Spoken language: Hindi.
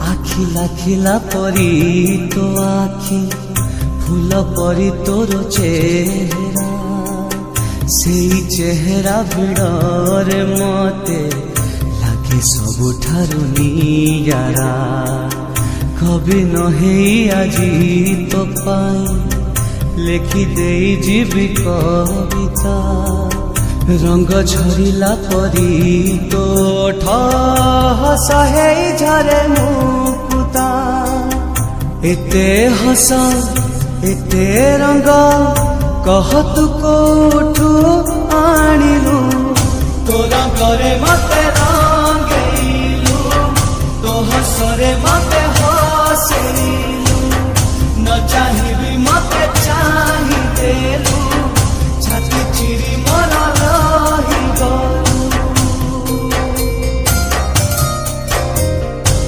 आखिला खिला परी तो आखि फूल परी तोर चेहरा से चेहरा भिड़े मते लागे सबुठारु नियारा कभी नहे आजी तो पाई लिखि दे जीवी कविता रंग झरिला परी तो हसहे झरे मुकुता एते हस एते रंग कह तू कोठू आनिलु तो रंगरे मते रंगेलु तो हसरे मते